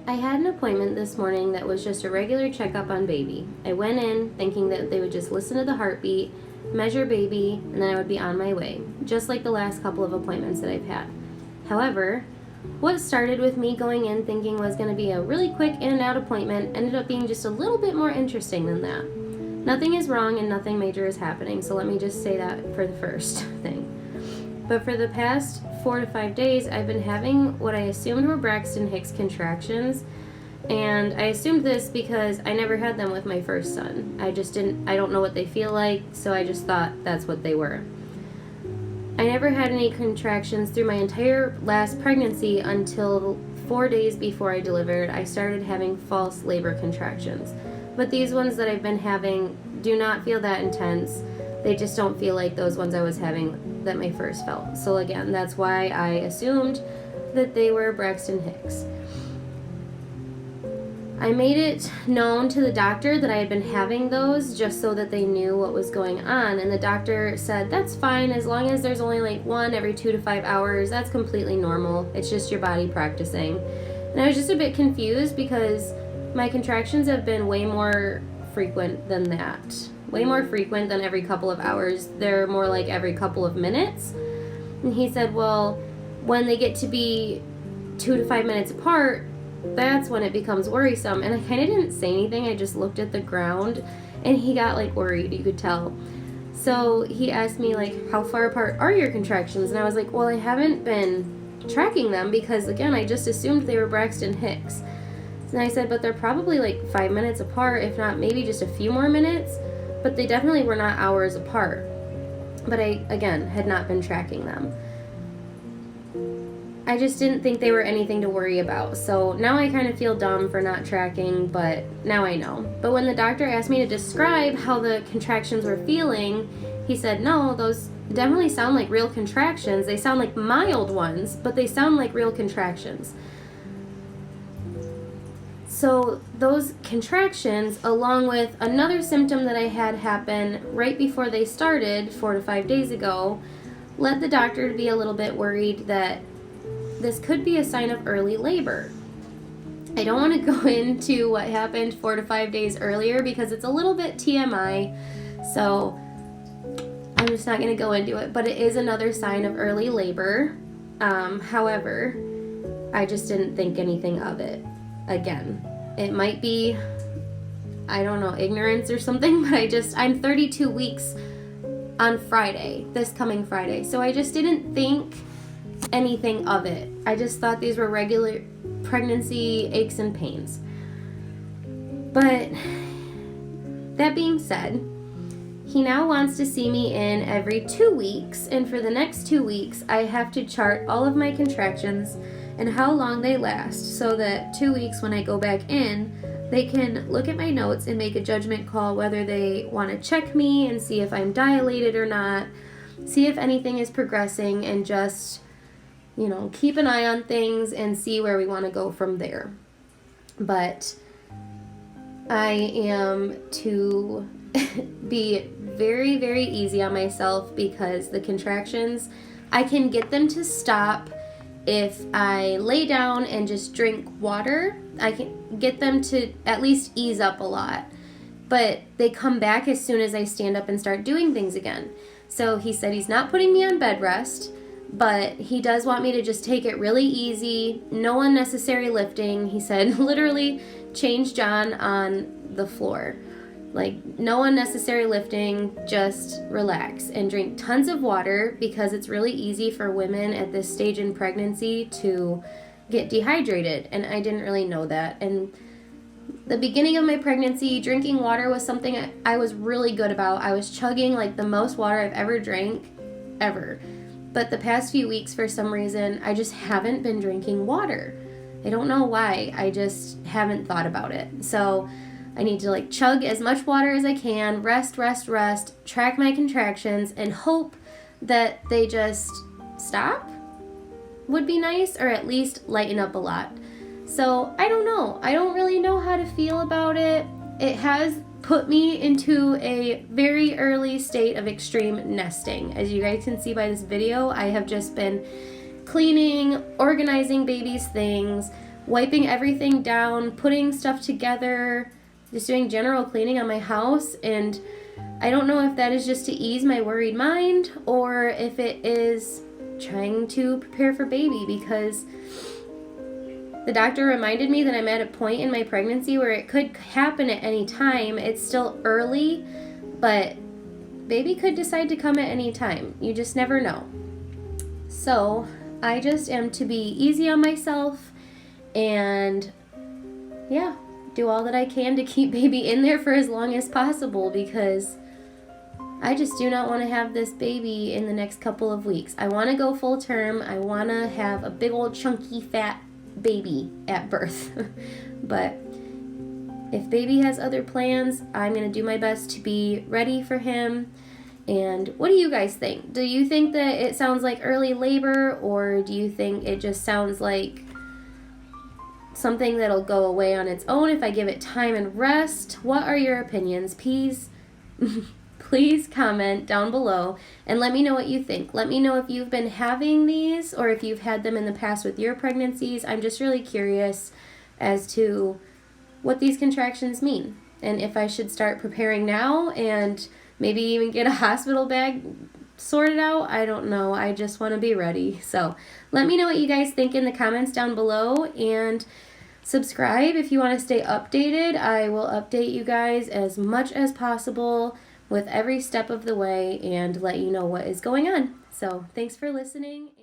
I had an appointment this morning that was just a regular checkup on baby. I went in thinking that they would just listen to the heartbeat, measure baby, and then I would be on my way, just like the last couple of appointments that I've had. However, what started with me going in thinking was going to be a really quick in and out appointment ended up being just a little bit more interesting than that. Nothing is wrong and nothing major is happening, so let me just say that for the first thing. But for the past 4 to 5 days, I've been having what I assumed were Braxton Hicks contractions. And I assumed this because I never had them with my first son. I don't know what they feel like, so I just thought that's what they were. I never had any contractions through my entire last pregnancy until 4 days before I delivered. I started having false labor contractions. But these ones that I've been having do not feel that intense. They just don't feel like those ones I was having that my first felt. So again, that's why I assumed that they were Braxton Hicks. I made it known to the doctor that I had been having those just so that they knew what was going on. And the doctor said, that's fine, as long as there's only like one every 2 to 5 hours, that's completely normal. It's just your body practicing. And I was just a bit confused because my contractions have been way more frequent than that. Way more frequent than every couple of hours. They're more like every couple of minutes. And he said, well, when they get to be 2 to 5 minutes apart, that's when it becomes worrisome. And I kind of didn't say anything. I just looked at the ground and he got like worried, you could tell. So he asked me like, how far apart are your contractions? And I was like, well, I haven't been tracking them because again, I just assumed they were Braxton Hicks. And I said, but they're probably like 5 minutes apart, if not maybe just a few more minutes. But they definitely were not hours apart. But I, again, had not been tracking them. I just didn't think they were anything to worry about. So now I kind of feel dumb for not tracking, but now I know. But when the doctor asked me to describe how the contractions were feeling, he said, no, those definitely sound like real contractions. They sound like mild ones, but they sound like real contractions. So those contractions, along with another symptom that I had happen right before they started 4 to 5 days ago, led the doctor to be a little bit worried that this could be a sign of early labor. I don't want to go into what happened 4 to 5 days earlier because it's a little bit TMI, so I'm just not going to go into it, but it is another sign of early labor. However, I just didn't think anything of it. Again, it might be, I don't know, ignorance or something, but I'm 32 weeks on Friday, this coming Friday, so I just didn't think anything of it. I just thought these were regular pregnancy aches and pains. But that being said, he now wants to see me in every 2 weeks, and for the next 2 weeks, I have to chart all of my contractions and how long they last so that 2 weeks when I go back in, they can look at my notes and make a judgment call whether they want to check me and see if I'm dilated or not, see if anything is progressing, and just, keep an eye on things and see where we want to go from there. But I am to be very, very easy on myself because the contractions, I can get them to stop if I lay down and just drink water. I can get them to at least ease up a lot. But they come back as soon as I stand up and start doing things again. So he said he's not putting me on bed rest, but he does want me to just take it really easy, no unnecessary lifting. He said literally change John on the floor. Like, no unnecessary lifting, just relax and drink tons of water because it's really easy for women at this stage in pregnancy to get dehydrated, and I didn't really know that. And the beginning of my pregnancy, drinking water was something I was really good about. I was chugging like the most water I've ever drank, ever. But the past few weeks, for some reason, I just haven't been drinking water. I don't know why. I just haven't thought about it. So I need to chug as much water as I can, rest, track my contractions, and hope that they just stop would be nice, or at least lighten up a lot. So I don't know. I don't really know how to feel about it. It has put me into a very early state of extreme nesting. As you guys can see by this video, I have just been cleaning, organizing baby's things, wiping everything down, putting stuff together, just doing general cleaning on my house. And I don't know if that is just to ease my worried mind or if it is trying to prepare for baby, because the doctor reminded me that I'm at a point in my pregnancy where it could happen at any time. It's still early, but baby could decide to come at any time. You just never know. So I just am to be easy on myself and yeah, do all that I can to keep baby in there for as long as possible, because I just do not want to have this baby in the next couple of weeks. I want to go full term. I want to have a big old chunky fat baby at birth. But if baby has other plans, I'm going to do my best to be ready for him. And what do you guys think? Do you think that it sounds like early labor, or do you think it just sounds like something that'll go away on its own if I give it time and rest? What are your opinions? Please comment down below and let me know what you think. Let me know if you've been having these or if you've had them in the past with your pregnancies. I'm just really curious as to what these contractions mean and if I should start preparing now and maybe even get a hospital bag sorted out. I don't know. I just want to be ready. So let me know what you guys think in the comments down below, and subscribe if you want to stay updated. I will update you guys as much as possible with every step of the way and let you know what is going on. So thanks for listening.